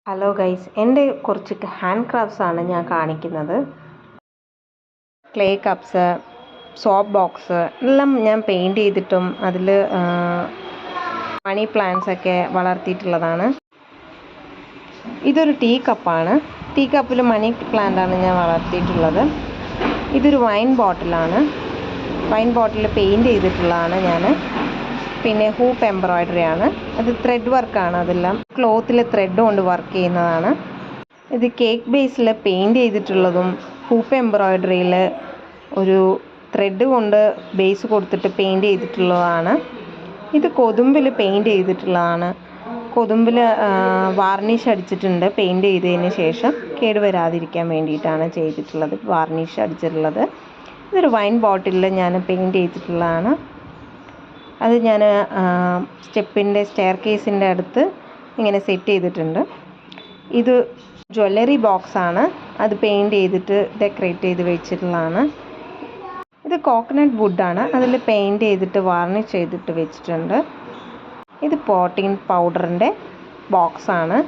Hello guys, എൻ്റെ കുറച്ച് hand crafts ആണ് ഞാൻ കാണിക്കുന്നത്. ക്ലേ കപ്സ്, സോപ്പ് ബോക്സ് എല്ലാം ഞാൻ പെയിൻറ് ചെയ്തിട്ടും അതിൽ മണി പ്ലാന്റ്സ് ഒക്കെ വളർത്തിയിട്ടുള്ളതാണ്. ഇതൊരു ടീ കപ്പാണ്. ടീ കപ്പിൽ മണി പ്ലാന്റാണ് ഞാൻ വളർത്തിയിട്ടുള്ളത്. ഇതൊരു വൈൻ ബോട്ടിലാണ്. വൈൻ ബോട്ടിൽ പെയിൻറ് ചെയ്തിട്ടുള്ളതാണ് ഞാൻ. പിന്നെ ഹൂപ്പ് എംബ്രോയ്ഡറി ആണ്. അത് ത്രെഡ് വർക്കാണ്. അതെല്ലാം ക്ലോത്തിൽ ത്രെഡ് കൊണ്ട് വർക്ക് ചെയ്യുന്നതാണ്. ഇത് കേക്ക് ബേസിൽ പെയിൻറ് ചെയ്തിട്ടുള്ളതും ഹൂപ്പ് എംബ്രോയ്ഡറിയിൽ ഒരു ത്രെഡ് കൊണ്ട് ബേസ് കൊടുത്തിട്ട് പെയിൻറ് ചെയ്തിട്ടുള്ളതാണ്. ഇത് കൊതുമ്പിൽ പെയിൻറ് ചെയ്തിട്ടുള്ളതാണ്. കൊതുമ്പിൽ വാർണിഷ് അടിച്ചിട്ടുണ്ട്. പെയിൻറ് ചെയ്തതിന് ശേഷം കേടുവരാതിരിക്കാൻ വേണ്ടിയിട്ടാണ് ചെയ്തിട്ടുള്ളത്, വാർണിഷ് അടിച്ചിട്ടുള്ളത്. ഇതൊരു വൈൻ ബോട്ടിലിൽ ഞാൻ പെയിൻറ് ചെയ്തിട്ടുള്ളതാണ്. അത് ഞാൻ സ്റ്റെപ്പിൻ്റെ സ്റ്റെയർ കേസിൻ്റെ അടുത്ത് ഇങ്ങനെ സെറ്റ് ചെയ്തിട്ടുണ്ട്. ഇത് ജ്വല്ലറി ബോക്സാണ്. അത് പെയിൻറ് ചെയ്തിട്ട് ഡെക്കറേറ്റ് ചെയ്ത് വെച്ചിട്ടുള്ളതാണ്. ഇത് കോക്കനട്ട് വുഡാണ്. അതിൽ പെയിൻറ് ചെയ്തിട്ട് വാർണിഷ് ചെയ്തിട്ട് വെച്ചിട്ടുണ്ട്. ഇത് പോട്ടിംഗ് പൗഡറിൻ്റെ ബോക്സാണ്.